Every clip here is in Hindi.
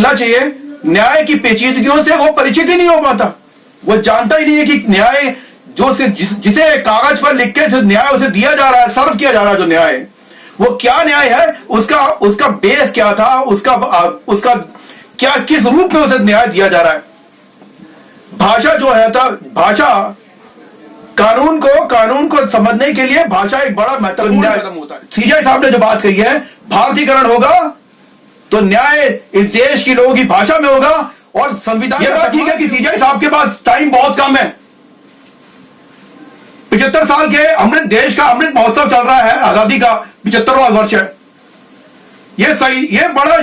मिलना चाहिए, न्याय की पेचीदगियों से वो परिचित ही नहीं हो पाता। वो जानता ही नहीं है कि न्याय जिसे कागज पर लिख के जो न्याय उसे दिया जा रहा है, सर्व किया जा रहा है, जो न्याय वो क्या न्याय है, उसका बेस क्या था, उसका क्या, किस रूप में उसे न्याय दिया जा रहा है। भाषा जो है, भाषा कानून को समझने के लिए भाषा एक बड़ा महत्वपूर्ण कदम होता है। सीजेआई साहब ने जो बात कही है, भारतीकरण होगा तो न्याय इस देश की लोगों की भाषा में होगा। और संविधान, ये बात ठीक है कि सीजेआई साहब के पास टाइम बहुत कम है। 75 साल के अमृत देश का अमृत महोत्सव चल रहा है, आजादी का 75वां वर्ष है। ये बड़ा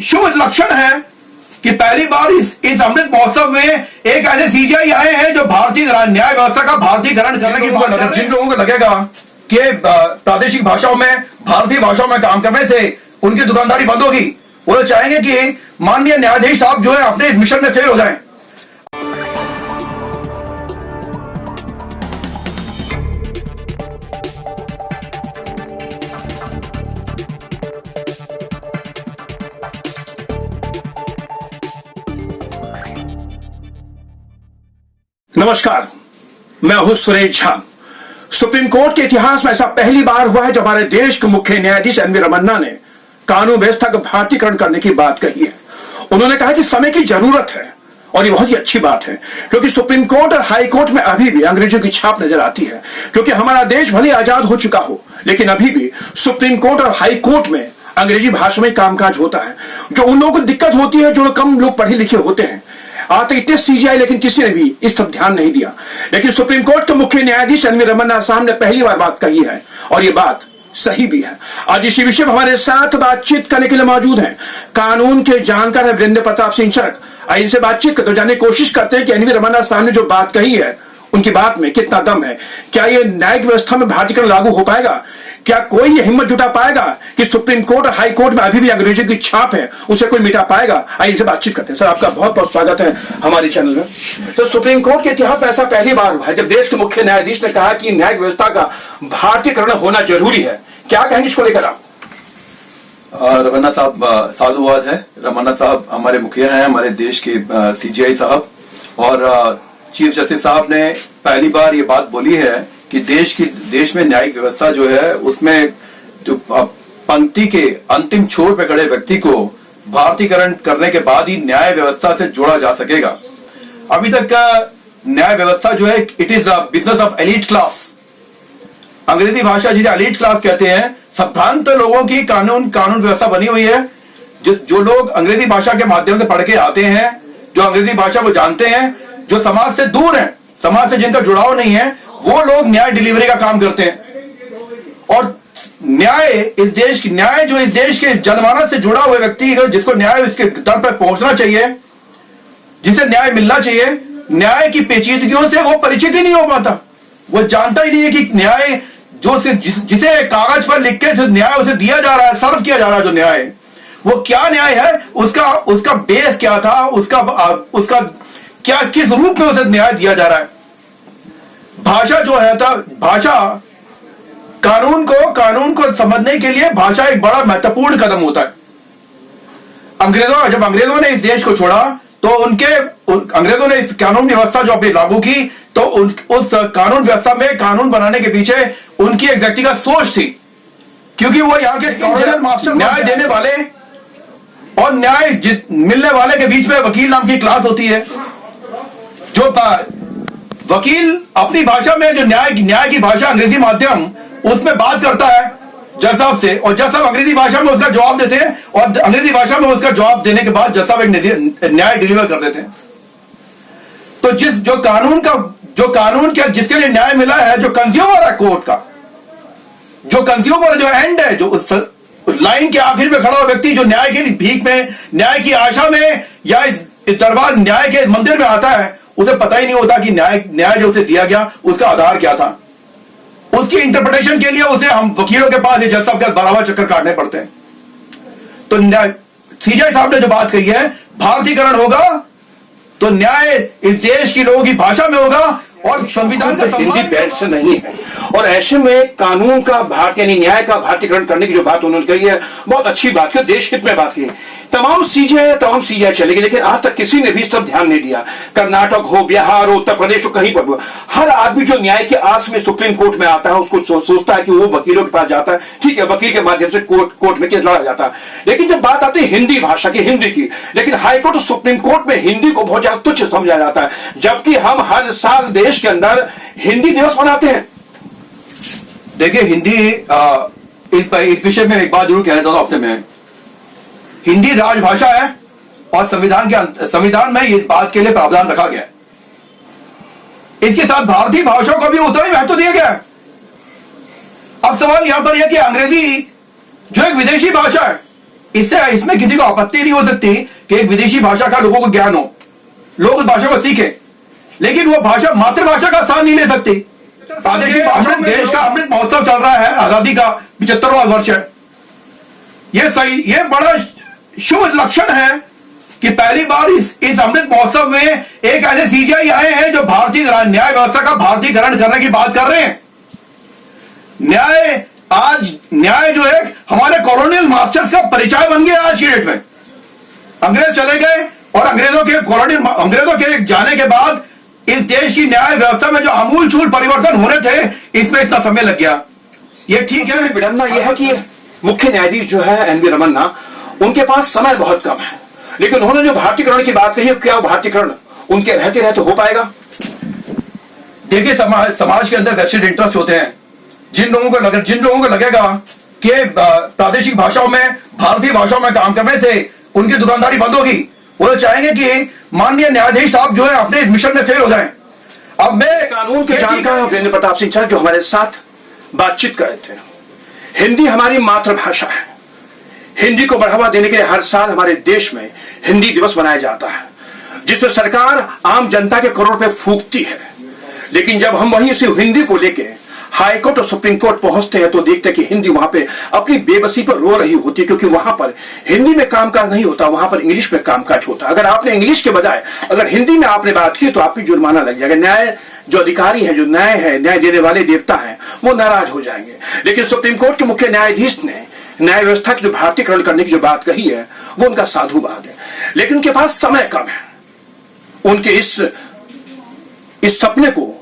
शुभ लक्षण है कि पहली बार इस अमृत महोत्सव में एक ऐसे सीजेआई आए हैं जो भारतीय न्याय व्यवस्था का भारतीयकरण करने की बात कर रहे हैं। जिन लोगों को लगेगा कि प्रादेशिक भाषाओं में, भारतीय भाषाओं में काम करने से उनकी दुकानदारी बंद होगी, वो लोग चाहेंगे कि माननीय न्यायाधीश साहब जो है अपने इस मिशन में फेल हो जाएं। नमस्कार, मैं हूं सुरेश झा। सुप्रीम कोर्ट के इतिहास में ऐसा पहली बार हुआ है जब हमारे देश के मुख्य न्यायाधीश एन वी रमन्ना ने कानून व्यवस्था का भारतीयकरण करने की बात कही है। उन्होंने कहा कि समय की जरूरत है और ये बहुत ही अच्छी बात है, क्योंकि सुप्रीम कोर्ट और हाई कोर्ट में अभी भी अंग्रेजों की छाप नजर आती है। क्योंकि हमारा देश भले आजाद हो चुका हो, लेकिन अभी भी सुप्रीम कोर्ट और हाई कोर्ट में अंग्रेजी भाषा में कामकाज होता है। जो उन लोगों को दिक्कत होती है, जो कम लोग पढ़े लिखे होते हैं। आज तक इतने सीजीआई, लेकिन किसी ने भी इस तरफ ध्यान नहीं दिया। लेकिन सुप्रीम कोर्ट के मुख्य न्यायाधीश एन वी रमन्ना साहब ने पहली बार बात कही है, और ये बात सही भी है। आज इसी विषय पर हमारे साथ बातचीत करने के लिए मौजूद हैं कानून के जानकार है वीरेंद्र प्रताप सिंह चरक। आइए इनसे बातचीत करते जानने की कोशिश करते हैं कि एन वी रमन्ना साहब ने जो बात कही है, उनकी बात में कितना दम है। क्या ये न्यायिक व्यवस्था में भारतीयकरण लागू हो पाएगा? क्या कोई ये हिम्मत जुटा पाएगा कि सुप्रीम कोर्ट और हाई कोर्ट में अभी भी अंग्रेजों की छाप है, उसे कोई मिटा पाएगा? आइए इनसे बातचीत करते हैं। सर, आपका बहुत बहुत स्वागत है हमारे चैनल में। तो सुप्रीम कोर्ट के इतिहास में ऐसा पहली बार हुआ है जब देश के मुख्य न्यायाधीश ने कहा कि न्यायिक व्यवस्था का भारतीयकरण होना जरूरी है। क्या कहेंगे इसको लेकर आप? रमन्ना साहब साधुवाद है। रमन्ना साहब हमारे मुखिया हैं, हमारे देश के सीजीआई साहब, और चीफ जस्टिस साहब ने पहली बार ये बात बोली है कि देश में न्यायिक व्यवस्था जो है, उसमें जो पंक्ति के अंतिम छोर पे खड़े व्यक्ति को भारतीयकरण करने के बाद ही न्याय व्यवस्था से जोड़ा जा सकेगा। अभी तक का न्याय व्यवस्था जो है, it is a business of elite class. अंग्रेजी भाषा जिसे एलीट क्लास कहते हैं, संभ्रांत लोगों की कानून व्यवस्था बनी हुई है। जो लोग अंग्रेजी भाषा के माध्यम से पढ़ के आते हैं, जो अंग्रेजी भाषा को जानते हैं, जो समाज से दूर हैं, समाज से जिनका जुड़ाव नहीं है, वो लोग न्याय डिलीवरी का काम करते हैं। और न्याय जो इस देश के जनमानस से जुड़ा हुआ व्यक्ति है, जिसको न्याय इसके दर पर पहुंचना चाहिए, जिसे न्याय मिलना चाहिए, न्याय की पेचीदगियों से वो परिचित ही नहीं हो पाता। वो जानता ही नहीं है कि न्याय जिसे कागज पर लिख के जो न्याय उसे दिया जा रहा है, सर्व किया जा रहा है, जो न्याय वो क्या न्याय है, उसका बेस क्या था, उसका क्या, किस रूप में उसे न्याय दिया जा रहा है। भाषा जो है, भाषा कानून को समझने के लिए भाषा एक बड़ा महत्वपूर्ण कदम होता है। जब अंग्रेजों ने इस देश को छोड़ा, तो अंग्रेजों ने इस कानून व्यवस्था जो अपनी लागू की, तो उस कानून व्यवस्था में कानून बनाने के पीछे उनकी एक व्यक्तिगत सोच थी। क्योंकि वो यहाँ के मास्टर न्याय देने वाले और न्याय मिलने वाले के बीच में वकील नाम की क्लास होती है। जो वकील अपनी भाषा में जो न्याय की भाषा अंग्रेजी माध्यम, उसमें बात करता है जज साहब से, और जज साहब अंग्रेजी भाषा में उसका जवाब देते हैं, और अंग्रेजी भाषा में उसका जवाब देने के बाद जज साहब एक न्याय डिलीवर कर देते हैं। तो जिसके लिए न्याय मिला है, जो कंज्यूमर है कोर्ट का, जो कंज्यूमर जो एंड है, जो लाइन के आखिर में खड़ा हुआ व्यक्ति, जो न्याय की भीख में, न्याय की आशा में, या इस दरबार न्याय के मंदिर में आता है, उसे पता ही नहीं होता कि न्याय जो उसे दिया गया उसका आधार क्या था। उसकी इंटरप्रिटेशन के लिए उसे हम वकीलों के पास, जज साहब के बराबर चक्कर काटने पड़ते हैं। तो सीजेआई साहब ने जो बात कही है, भारतीयकरण होगा तो न्याय इस देश की लोगों की भाषा में होगा, और संविधान का हिंदी बेल्ट से नहीं है। और ऐसे में कानून का भारतीय यानी न्याय का भारतीयकरण करने की जो बात उन्होंने कही है बहुत अच्छी बात की, देश हित में बात की। तमाम सीजीआई चलेगी, लेकिन आज तक किसी ने भी इस तरफ ध्यान नहीं दिया। कर्नाटक हो, बिहार हो, उत्तर प्रदेश हो, कहीं पर हो, हर आदमी जो न्याय की आस में सुप्रीम कोर्ट में आता है उसको सोचता है कि वो वकीलों के पास जाता है, ठीक है, वकील के माध्यम से कोर्ट में केस लड़ा जाता है। लेकिन जब बात आती है हिंदी भाषा की, हिंदी की, लेकिन हाईकोर्ट और सुप्रीम कोर्ट में हिंदी को बहुत ज्यादा तुच्छ समझा जाता है, जबकि हम हर साल देश के अंदर हिंदी दिवस मनाते हैं। देखिए, हिंदी इस विषय में एक बात जरूर कहना चाहता हूं आपसे मैं, हिंदी राजभाषा है और संविधान में इस बात के लिए प्रावधान रखा गया है। इसके साथ भारतीय भाषाओं को भी उतना ही महत्व दिया गया है। अब सवाल यहां पर यह कि अंग्रेजी जो एक विदेशी भाषा है, इसमें किसी को आपत्ति नहीं हो सकती कि एक विदेशी भाषा का लोगों को ज्ञान हो, लोग उस भाषा को सीखें, लेकिन वो भाषा मातृभाषा का स्थान नहीं ले सकती। प्रादेशिक भाषा में देश का अमृत महोत्सव चल रहा है, आजादी का 75वां वर्ष है। यह बड़ा शुभ लक्षण है कि पहली बार इस अमृत महोत्सव में एक ऐसे सीजीआई आए हैं जो भारतीय न्याय व्यवस्था का भारतीयकरण करने की बात कर रहे हैं। न्याय जो है हमारे कॉलोनियल मास्टर्स का परिचय बन गया आज की डेट में। अंग्रेज चले गए और अंग्रेजों के जाने के बाद इस देश की न्याय व्यवस्था में जो आमूलचूल परिवर्तन होने थे, इसमें इतना समय लग गया। ये ठीक है, विडंबना यह है कि मुख्य न्यायाधीश जो है एनवी रमन्ना, उनके पास समय बहुत कम है, लेकिन उन्होंने जो भारतीयकरण की बात कही है, क्या वो भारतीयकरण उनके रहते रहते हो पाएगा? देखिए, समाज के अंदर वेस्टेड इंटरेस्ट होते हैं। जिन लोगों को लगेगा कि प्रादेशिक भाषाओं में, भारतीय भाषाओं में काम करने से उनकी दुकानदारी बंद होगी, वो चाहेंगे कि माननीय न्यायाधीश साहब जो है अपने मिशन में फेल हो जाएं। अब मैं कानून के जानकार वीरेंद्र प्रताप सिंह सर जो हमारे साथ बातचीत कर रहे थे, हिंदी हमारी मातृभाषा है। हिंदी को बढ़ावा देने के लिए हर साल हमारे देश में हिंदी दिवस मनाया जाता है, जिसमें सरकार आम जनता के करोड़ रुपए फूकती है। लेकिन जब हम वहीं से हिंदी को लेके हाईकोर्ट और सुप्रीम कोर्ट पहुंचते हैं तो देखते हैं कि हिंदी वहां पे अपनी बेबसी पर रो रही होती है, क्योंकि वहां पर हिंदी में कामकाज नहीं होता, वहां पर इंग्लिश में कामकाज होता है। अगर आपने इंग्लिश के बजाय अगर हिंदी में आपने बात की तो आप पे जुर्माना लग जाएगा। न्याय जो अधिकारी है, जो न्याय देने वाले देवता हैं, वो नाराज हो जाएंगे। लेकिन सुप्रीम कोर्ट के मुख्य न्यायाधीश ने न्याय व्यवस्था की जो भारतीयकरण करने की जो बात कही है, वो उनका साधुवाद है। लेकिन उनके पास समय कम है। उनके इस सपने को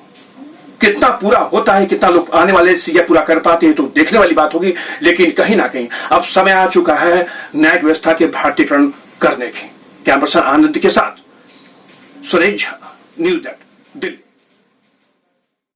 कितना पूरा होता है, कितना लोग आने वाले सीजीआई पूरा कर पाते हैं, तो देखने वाली बात होगी। लेकिन कहीं ना कहीं अब समय आ चुका है न्यायिक व्यवस्था के भारतीयकरण करने की। कैमरा पर्सन आनंद के साथ सुरेश झा, न्यूज़ दैट, दिल्ली।